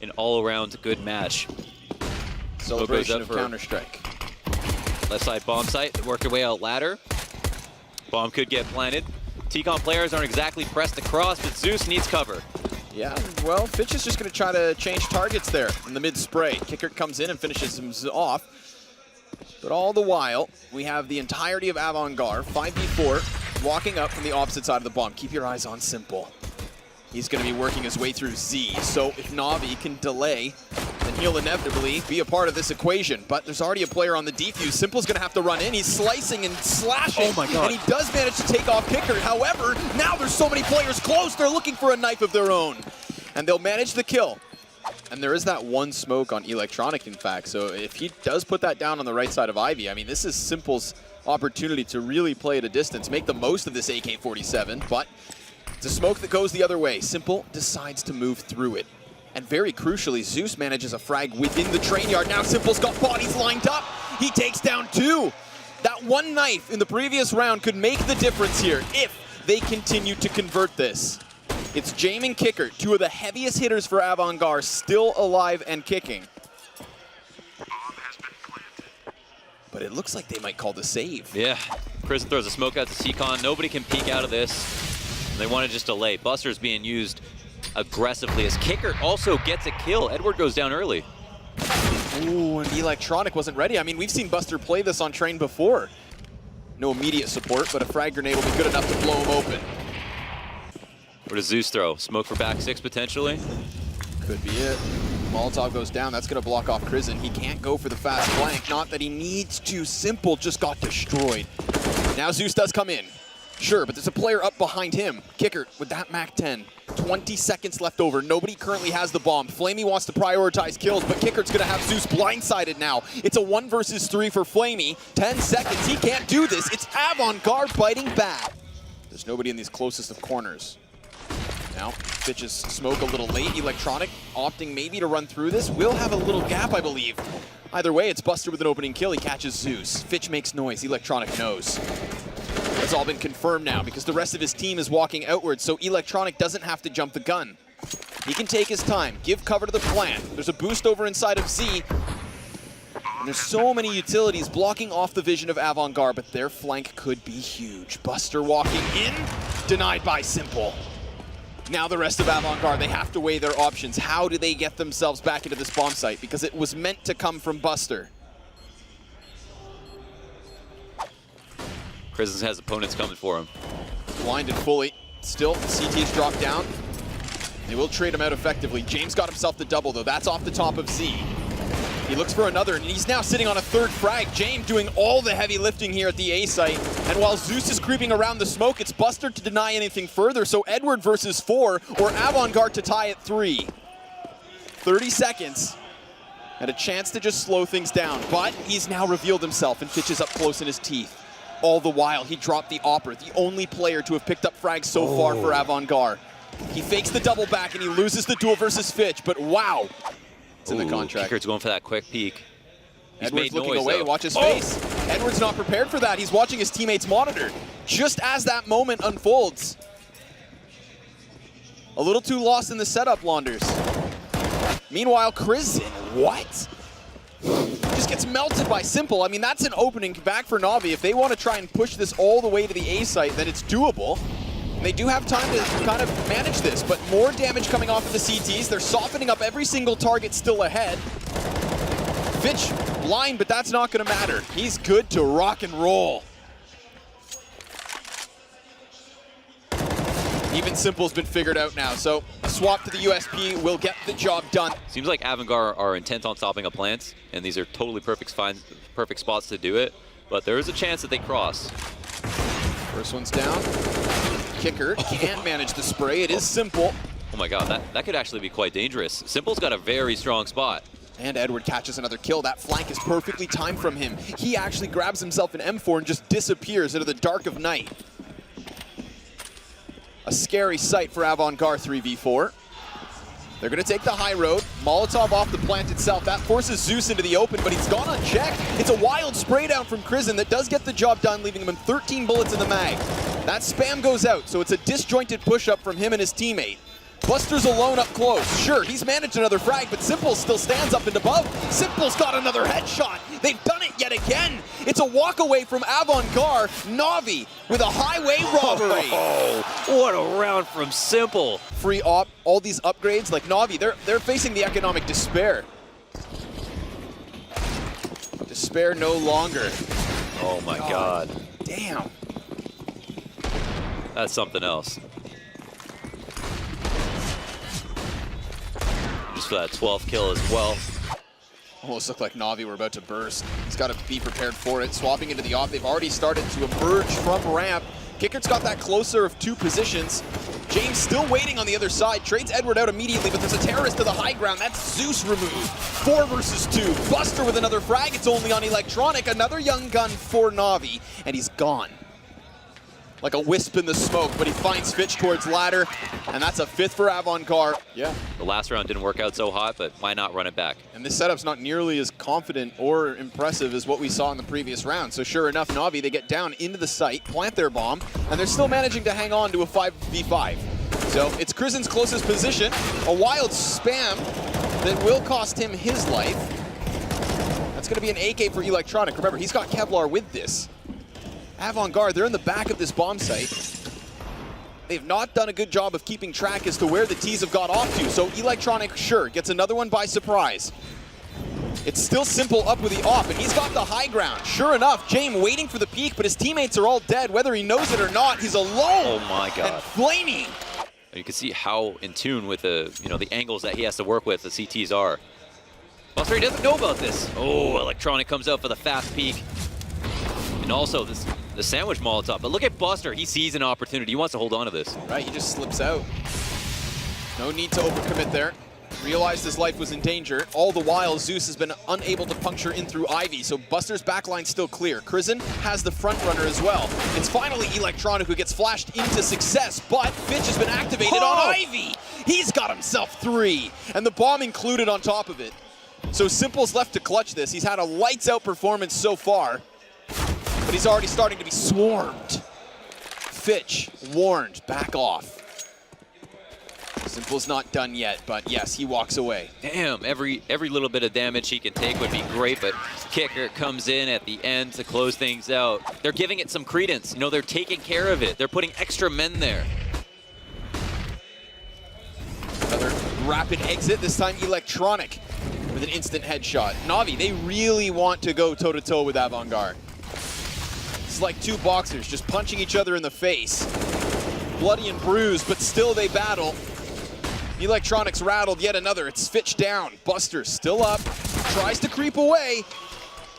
an all-around good match. Celebration of Counter-Strike. Left side bomb site, work your way out ladder. Bomb could get planted. T-Con players aren't exactly pressed across, but Zeus needs cover. Yeah, well, Fitch is just going to try to change targets there in the mid-spray. Kicker comes in and finishes him off. But all the while, we have the entirety of AVANGAR, 5v4, walking up from the opposite side of the bomb. Keep your eyes on Simple. He's going to be working his way through Z, so if NaVi can delay, then he'll inevitably be a part of this equation. But there's already a player on the defuse. Simple's going to have to run in. He's slicing and slashing, oh my God. and he does manage to take off Kicker. However, now there's so many players close, they're looking for a knife of their own. And they'll manage the kill. And there is that one smoke on Electronic, in fact. So if he does put that down on the right side of Ivy, I mean, this is Simple's opportunity to really play at a distance, make the most of this AK-47, but it's a smoke that goes the other way. Simple decides to move through it. And very crucially, Zeus manages a frag within the train yard. Now Simple's got bodies lined up. He takes down two. That one knife in the previous round could make the difference here if they continue to convert this. It's Jame and Kicker, two of the heaviest hitters for AVANGAR, still alive and kicking. But it looks like they might call the save. Yeah, Prison throws a smoke out to T-Con. Nobody can peek out of this. They want to just delay. Buster's being used aggressively as Kicker also gets a kill. Edward goes down early. Ooh, and Electronic wasn't ready. I mean, we've seen Buster play this on Train before. No immediate support, but a frag grenade will be good enough to blow him open. Where does Zeus throw? Smoke for back six, potentially? Could be it. Molotov goes down. That's going to block off Prison. He can't go for the fast flank. Not that he needs to. Simple just got destroyed. Now Zeus does come in. Sure, but there's a player up behind him. Kicker with that MAC-10. 20 seconds left over. Nobody currently has the bomb. Flamey wants to prioritize kills, but Kicker's going to have Zeus blindsided now. It's a 1 versus 3 for Flamey. 10 seconds. He can't do this. It's AVANGAR biting back. There's nobody in these closest of corners. Now, Fitch's smoke a little late. Electronic opting maybe to run through this. Will have a little gap, I believe. Either way, it's Buster with an opening kill. He catches Zeus. Fitch makes noise. Electronic knows. It's all been confirmed now because the rest of his team is walking outwards, so Electronic doesn't have to jump the gun. He can take his time, give cover to the plant. There's a boost over inside of Z. And there's so many utilities blocking off the vision of AVANGAR, but their flank could be huge. Buster walking in, denied by Simple. Now the rest of AVANGAR, they have to weigh their options. How do they get themselves back into this bomb site? Because it was meant to come from Buster. Prisons has opponents coming for him. Blinded fully. Still, CT's dropped down. They will trade him out effectively. James got himself the double, though. That's off the top of Z. He looks for another, and he's now sitting on a third frag. James doing all the heavy lifting here at the A site. And while Zeus is creeping around the smoke, it's Buster to deny anything further. So Edward versus 4, or AVANGAR to tie at 3. 30 seconds. And a chance to just slow things down. But he's now revealed himself, and Fitch is up close in his teeth. All the while, he dropped the Opera, the only player to have picked up frags so far for AVANGAR. He fakes the double back, and he loses the duel versus Fitch, but wow. It's in the contract. Kicker's going for that quick peek. He's Edward's made looking noise, away, though. watch his face. Edward's not prepared for that. He's watching his teammates monitor. Just as that moment unfolds. A little too lost in the setup, Launders. Meanwhile, Crizin, what? Just gets melted by Simple. I mean, that's an opening back for NaVi. If they want to try and push this all the way to the A site, then it's doable. And they do have time to kind of manage this, but more damage coming off of the CTs. They're softening up every single target still ahead. Fitch blind, but that's not going to matter. He's good to rock and roll. Even Simple's been figured out now, so a swap to the USP will get the job done. Seems like AVANGAR are intent on stopping a plant, and these are totally perfect spots to do it, but there is a chance that they cross. First one's down. Kicker can't manage the spray. It is Simple. Oh my god, that could actually be quite dangerous. Simple's got a very strong spot. And Edward catches another kill. That flank is perfectly timed from him. He actually grabs himself an M4 and just disappears into the dark of night. A scary sight for AVANGAR 3v4. They're going to take the high road. Molotov off the plant itself. That forces Zeus into the open, but he's gone unchecked. It's a wild spray down from Crizin that does get the job done, leaving him in 13 bullets in the mag. That spam goes out, so it's a disjointed push-up from him and his teammate. Buster's alone up close. Sure, he's managed another frag, but Simple still stands up and above. Simple's got another headshot. They've done it yet again. It's a walk away from AVANGAR. NaVi with a highway robbery. Oh, what a round from Simple. Free op, all these upgrades, like NaVi, they're facing the economic despair. Despair no longer. Oh my God. Damn. That's something else. Just for that 12th kill as well. Almost looked like NaVi were about to burst. He's got to be prepared for it. Swapping into the off, they've already started to emerge from ramp. Kickert's got that closer of 2 positions. James still waiting on the other side. Trades Edward out immediately, but there's a terrorist to the high ground. That's Zeus removed. 4 versus 2. Buster with another frag. It's only on Electronic. Another young gun for NaVi, and he's gone. Like a wisp in the smoke, but he finds Fitch towards ladder, and that's a 5th for AVANGAR. Yeah. The last round didn't work out so hot, but why not run it back? And this setup's not nearly as confident or impressive as what we saw in the previous round. So sure enough, NaVi, they get down into the site, plant their bomb, and they're still managing to hang on to a 5v5. So it's Krizen's closest position, a wild spam that will cost him his life. That's gonna be an AK for Electronic. Remember, he's got Kevlar with this. AVANGAR, they're in the back of this bomb site. They've not done a good job of keeping track as to where the T's have got off to. So Electronic, sure, gets another one by surprise. It's still Simple up with the off, and he's got the high ground. Sure enough, James waiting for the peek, but his teammates are all dead. Whether he knows it or not, he's alone. Oh my God. And flaming. You can see how in tune with the, the angles that he has to work with, the CTs are. Buster, he doesn't know about this. Oh, Electronic comes out for the fast peek. And also the sandwich Molotov. But look at Buster. He sees an opportunity. He wants to hold on to this. Right, he just slips out. No need to overcommit there. Realized his life was in danger. All the while, Zeus has been unable to puncture in through Ivy, so Buster's backline's still clear. Krizen has the front runner as well. It's finally Electronic who gets flashed into success, but Fitch has been activated on Ivy. He's got himself 3, and the bomb included on top of it. So Simple's left to clutch this. He's had a lights-out performance so far, but he's already starting to be swarmed. Fitch warned, back off. Simple's not done yet, but yes, he walks away. Damn, every little bit of damage he can take would be great, but Kicker comes in at the end to close things out. They're giving it some credence. They're taking care of it. They're putting extra men there. Another rapid exit, this time Electronic with an instant headshot. NaVi, they really want to go toe-to-toe with AVANGAR. It's like 2 boxers just punching each other in the face. Bloody and bruised, but still they battle. Electronic's rattled yet another. It's Fitch down. Buster still up. Tries to creep away,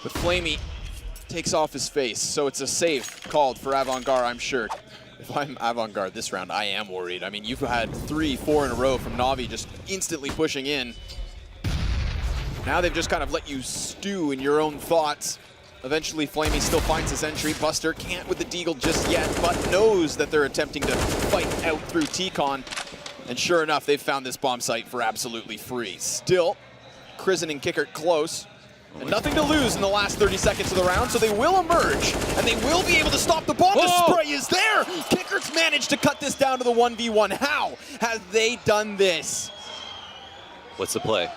but Flamey takes off his face. So it's a save called for AVANGAR, I'm sure. If I'm AVANGAR this round, I am worried. I mean, you've had 3, 4 in a row from NaVi just instantly pushing in. Now they've just kind of let you stew in your own thoughts. Eventually, Flamey still finds his entry. Buster can't with the deagle just yet, but knows that they're attempting to fight out through T-Con. And sure enough, they've found this bomb site for absolutely free. Still, Krizen and Kickert close. And nothing to lose in the last 30 seconds of the round, so they will emerge, and they will be able to stop the bomb. The spray is there! Kickert's managed to cut this down to the 1v1. How have they done this? What's the play?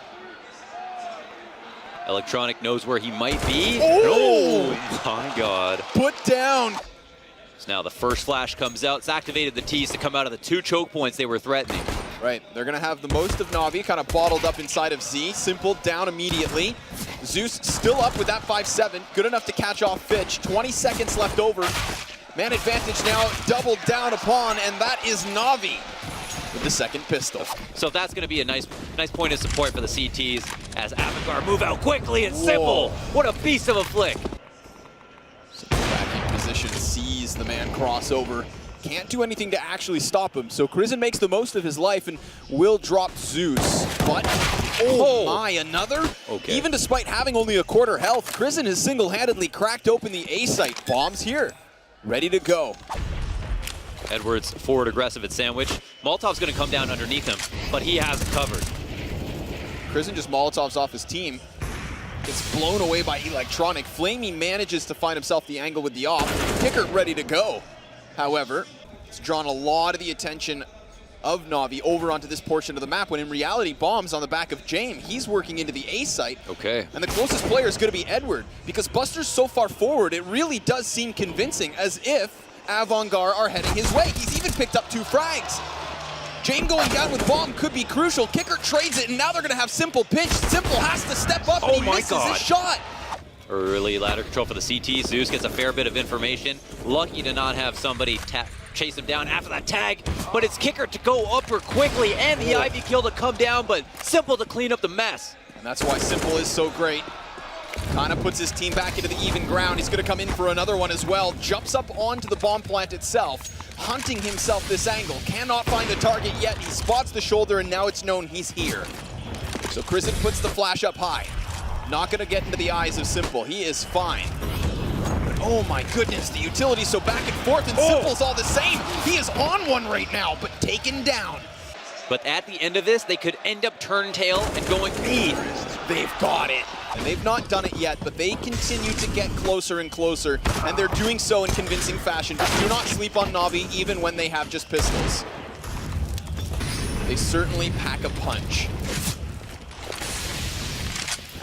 Electronic knows where he might be. Oh my God. Put down. So now the first flash comes out. It's activated the T's to come out of the 2 choke points they were threatening. Right, they're gonna have the most of NaVi kind of bottled up inside of Z. Simple down immediately. Zeus still up with that 5-7. Good enough to catch off Fitch. 20 seconds left over. Man advantage now doubled down upon, and that is NaVi with the second pistol. So that's going to be a nice point of support for the CTs as AVANGAR move out quickly and Simple. What a beast of a flick. Back in position, sees the man cross over. Can't do anything to actually stop him. So Krizen makes the most of his life and will drop Zeus. But, oh my, another? Okay. Even despite having only a quarter health, Krizen has single-handedly cracked open the A site. Bombs here, ready to go. Edwards forward aggressive at sandwich. Molotov's going to come down underneath him, but he has it covered. Krizen just Molotovs off his team. Gets blown away by Electronic. Flamey manages to find himself the angle with the off. Kicker ready to go. However, it's drawn a lot of the attention of NaVi over onto this portion of the map, when in reality, Bomb's on the back of James. He's working into the A site. Okay. And the closest player is going to be Edward, because Buster's so far forward, it really does seem convincing, as if AVANGAR are heading his way. He's even picked up 2 frags. James going down with Bomb could be crucial. Kicker trades it, and now they're going to have Simple pinch. Simple has to step up, and he misses his shot. Early ladder control for the CT. Zeus gets a fair bit of information. Lucky to not have somebody chase him down after that tag, but it's Kicker to go upper quickly and the Ivy kill to come down, but Simple to clean up the mess. And that's why Simple is so great. Kind of puts his team back into the even ground. He's going to come in for another one as well. Jumps up onto the bomb plant itself, hunting himself this angle. Cannot find the target yet. He spots the shoulder, and now it's known he's here. So Crizin puts the flash up high. Not going to get into the eyes of Simple. He is fine. But oh my goodness, the utility so back and forth, and Simple's all the same. He is on one right now, but taken down. But at the end of this, they could end up turn tail and going B. They've got it. And they've not done it yet, but they continue to get closer and closer, and they're doing so in convincing fashion. Just do not sleep on NaVi, even when they have just pistols. They certainly pack a punch.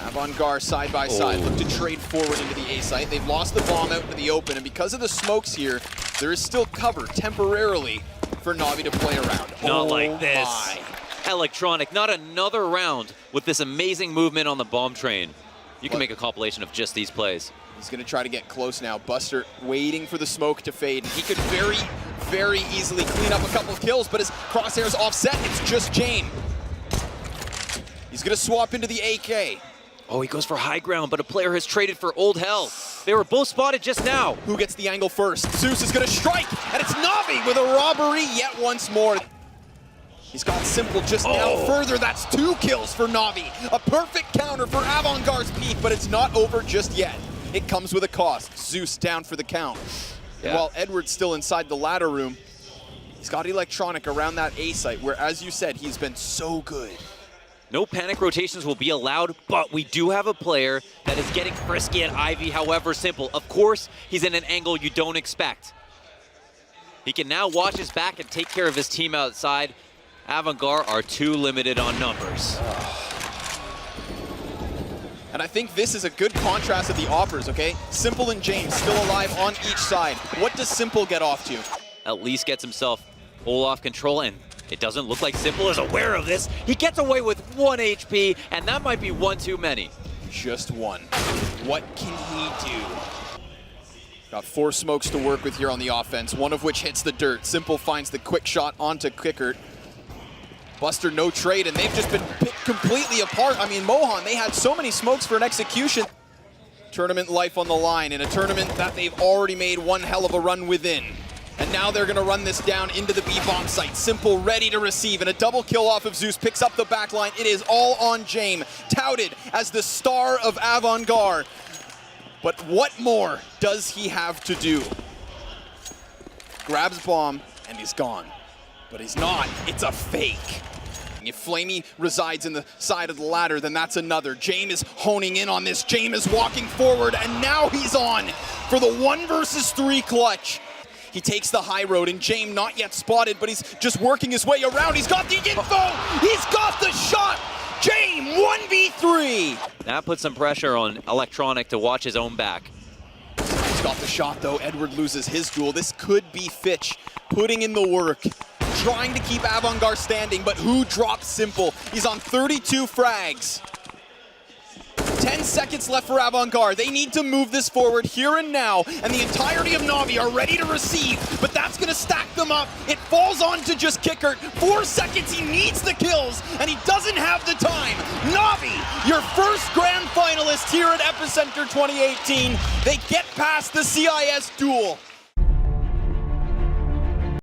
AVANGAR side by side, look to trade forward into the A site. They've lost the bomb out into the open, and because of the smokes here, there is still cover temporarily for NaVi to play around. Not like this. Electronic, not another round with this amazing movement on the bomb train. You can make a compilation of just these plays. He's going to try to get close now. Buster waiting for the smoke to fade. He could very, very easily clean up a couple of kills, but his crosshairs offset. It's just James. He's going to swap into the AK. Oh, he goes for high ground, but a player has traded for old hell. They were both spotted just now. Who gets the angle first? Zeus is going to strike, and it's NaVi with a robbery yet once more. He's got Simple just now further. That's 2 kills for NaVi. A perfect counter for AVANGAR's peak, but it's not over just yet. It comes with a cost. Zeus down for the count. Yeah. And while Edward's still inside the ladder room, he's got Electronic around that A site, where, as you said, he's been so good. No panic rotations will be allowed, but we do have a player that is getting frisky at Ivy, however Simple. Of course, he's in an angle you don't expect. He can now watch his back and take care of his team outside. AVANGAR are too limited on numbers. And I think this is a good contrast of the offers, okay? Simple and James still alive on each side. What does Simple get off to? At least gets himself Olaf control, and it doesn't look like Simple is aware of this. He gets away with 1 HP, and that might be 1 too many. Just 1. What can he do? Got 4 smokes to work with here on the offense, one of which hits the dirt. Simple finds the quick shot onto Kicker. Buster no trade, and they've just been picked completely apart. I mean, Mohan, they had so many smokes for an execution. Tournament life on the line in a tournament that they've already made one hell of a run within. And now they're going to run this down into the B bomb site. Simple ready to receive, and a double kill off of Zeus picks up the back line. It is all on James, touted as the star of AVANGAR. But what more does he have to do? Grabs bomb, and he's gone. But he's not. It's a fake. If Flamey resides in the side of the ladder, then that's another. James is honing in on this. James is walking forward, and now he's on for the 1 versus 3 clutch. He takes the high road, and James not yet spotted, but he's just working his way around. He's got the info. He's got the shot. James, 1v3. That puts some pressure on Electronic to watch his own back. He's got the shot, though. Edward loses his duel. This could be Fitch putting in the work, trying to keep AVANGAR standing, but who drops Simple? He's on 32 frags. 10 seconds left for AVANGAR. They need to move this forward here and now, and the entirety of NaVi are ready to receive, but that's going to stack them up. It falls on to just Kicker. 4 seconds, he needs the kills, and he doesn't have the time. NaVi, your first grand finalist here at EPICENTER 2018. They get past the CIS duel.